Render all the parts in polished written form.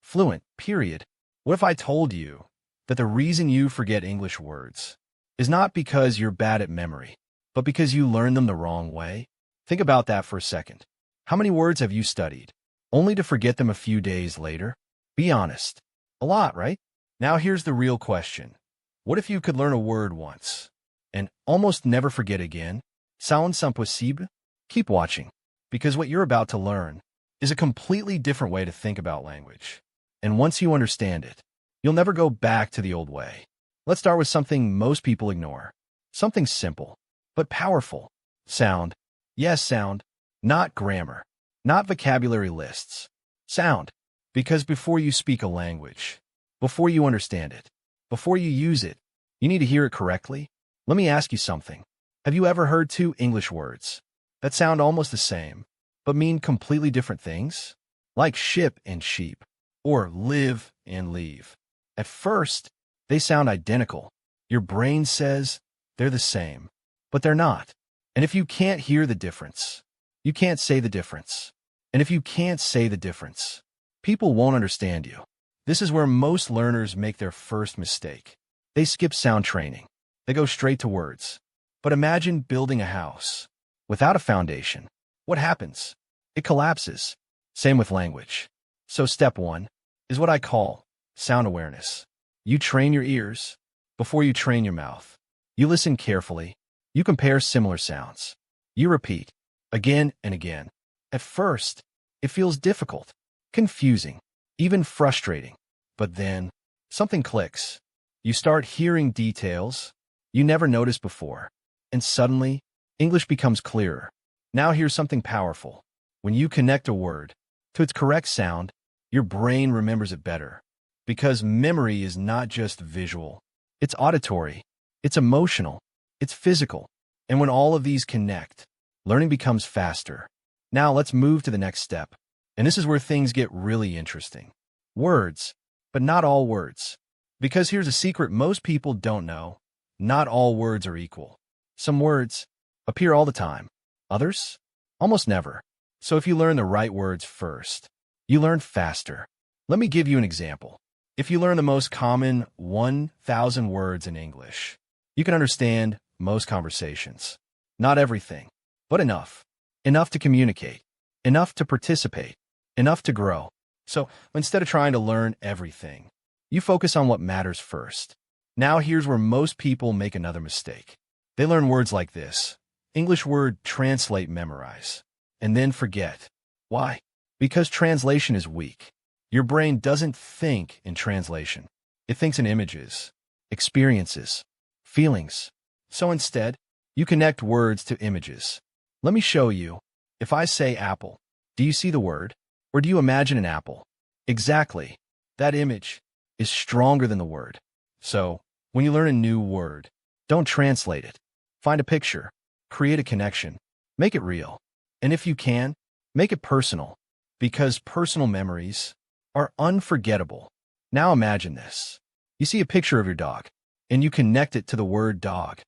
Fluent, period. What if I told you that the reason you forget English words is not because you're bad at memory, but because you learn them the wrong way? Think about that for a second. How many words have you studied, only to forget them a few days later? Be honest. A lot, right? Now here's the real question. What if you could learn a word once and almost never forget again? Sounds impossible? Keep watching, because what you're about to learn is a completely different way to think about language. And once you understand it, you'll never go back to the old way. Let's start with something most people ignore. Something simple, but powerful. Sound. Yes, sound. Not grammar. Not vocabulary lists. Sound. Because before you speak a language, before you understand it, before you use it, you need to hear it correctly. Let me ask you something. Have you ever heard two English words that sound almost the same, but mean completely different things? Like ship and sheep, or live and leave. At first, they sound identical. Your brain says they're the same, but they're not. And if you can't hear the difference, you can't say the difference. And if you can't say the difference, people won't understand you. This is where most learners make their first mistake. They skip sound training. They go straight to words. But imagine building a house without a foundation. What happens? It collapses. Same with language. So step one is what I call sound awareness. You train your ears before you train your mouth. You listen carefully. You compare similar sounds. You repeat again and again. At first, it feels difficult, confusing, even frustrating. But then something clicks. You start hearing details you never noticed before. And suddenly, English becomes clearer. Now here's something powerful. When you connect a word to its correct sound, your brain remembers it better. Because memory is not just visual. It's auditory. It's emotional. It's physical. And when all of these connect, learning becomes faster. Now let's move to the next step. And this is where things get really interesting. Words, but not all words. Because here's a secret most people don't know. Not all words are equal. Some words appear all the time. Others, almost never. So if you learn the right words first, you learn faster. Let me give you an example. If you learn the most common 1,000 words in English, you can understand most conversations. Not everything, but enough. Enough to communicate. Enough to participate. Enough to grow. So instead of trying to learn everything, you focus on what matters first. Now here's where most people make another mistake. They learn words like this. English word translate, memorize, and then forget. Why? Because translation is weak. Your brain doesn't think in translation. It thinks in images, experiences, feelings. So instead, you connect words to images. Let me show you. If I say apple, do you see the word? Or do you imagine an apple? Exactly. That image is stronger than the word. So, when you learn a new word, don't translate it. Find a picture. Create a connection. Make it real. And if you can, make it personal. Because personal memories are unforgettable. Now imagine this. You see a picture of your dog, and you connect it to the word dog.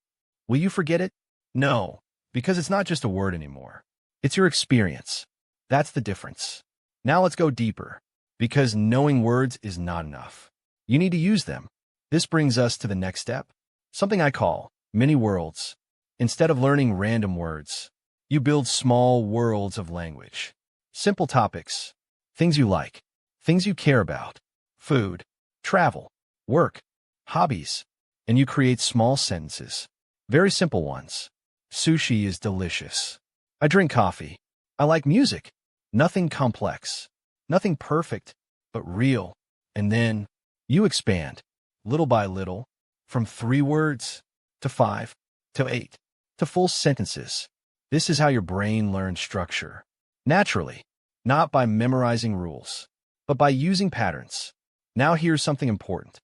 Will you forget it? No, because it's not just a word anymore. It's your experience. That's the difference. Now let's go deeper, because knowing words is not enough. You need to use them. This brings us to the next step, something I call mini worlds. Instead of learning random words, you build small worlds of language. Simple topics, things you like, things you care about, food, travel, work, hobbies, and you create small sentences, very simple ones. Sushi is delicious. I drink coffee. I like music. Nothing complex, nothing perfect, but real. And then you expand, little by little, from 3 words to 5 to 8 to full sentences. This is how your brain learns structure. Naturally, not by memorizing rules, but by using patterns. Now here's something important.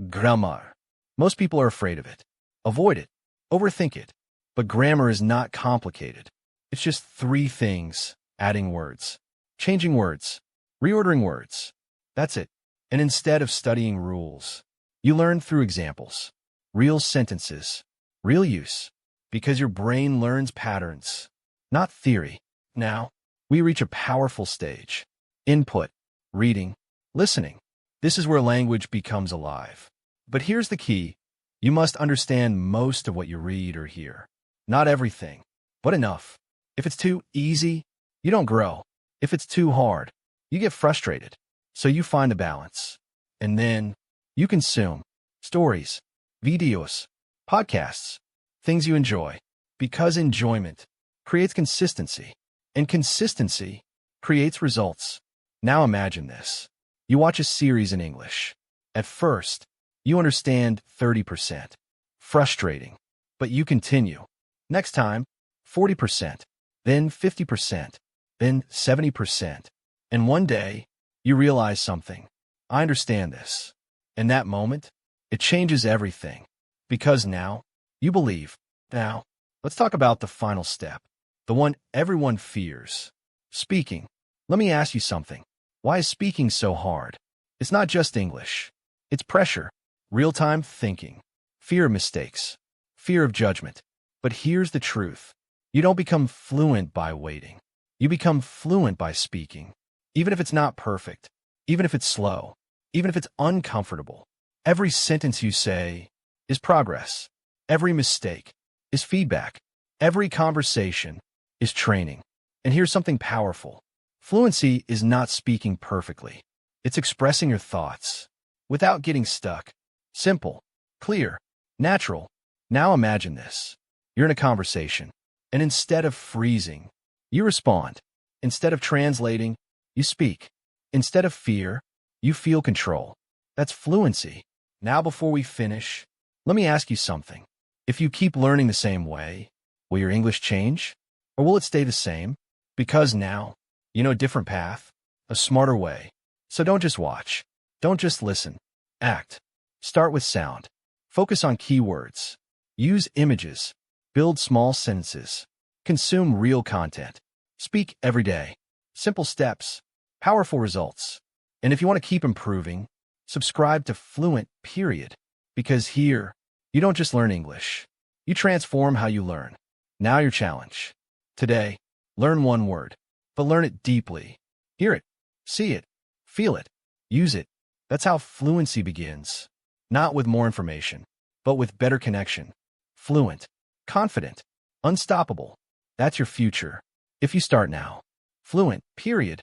Grammar. Most people are afraid of it. Avoid it. Overthink it. But grammar is not complicated. It's just 3 things: adding words, changing words, reordering words. That's it. And instead of studying rules, you learn through examples, real sentences, real use, because your brain learns patterns, not theory. Now, we reach a powerful stage. Input, reading, listening. This is where language becomes alive. But here's the key. You must understand most of what you read or hear. Not everything, but enough. If it's too easy, you don't grow. If it's too hard, you get frustrated. So you find a balance. And then you consume stories, videos, podcasts, things you enjoy. Because enjoyment creates consistency, and consistency creates results. Now imagine this. You watch a series in English. At first, you understand 30%. Frustrating. But you continue. Next time, 40%, then 50%, then 70%. And one day, you realize something. I understand this. In that moment, it changes everything. Because now, you believe. Now, let's talk about the final step. The one everyone fears. Speaking. Let me ask you something. Why is speaking so hard? It's not just English. It's pressure, real-time thinking, fear of mistakes, fear of judgment. But here's the truth. You don't become fluent by waiting. You become fluent by speaking. Even if it's not perfect, even if it's slow, even if it's uncomfortable. Every sentence you say is progress. Every mistake is feedback. Every conversation is training. And here's something powerful. Fluency is not speaking perfectly. It's expressing your thoughts without getting stuck. Simple, clear, natural. Now imagine this. You're in a conversation, and instead of freezing, you respond. Instead of translating, you speak. Instead of fear, you feel control. That's fluency. Now before we finish, let me ask you something. If you keep learning the same way, will your English change? Or will it stay the same? Because now, you know a different path, a smarter way. So don't just watch. Don't just listen. Act. Start with sound. Focus on keywords. Use images. Build small sentences. Consume real content. Speak every day. Simple steps. Powerful results. And if you want to keep improving, subscribe to Fluent, period. Because here, you don't just learn English. You transform how you learn. Now your challenge. Today, learn one word, but learn it deeply. Hear it, see it, feel it, use it. That's how fluency begins. Not with more information, but with better connection. Fluent, confident, unstoppable. That's your future. If you start now. Fluent, period.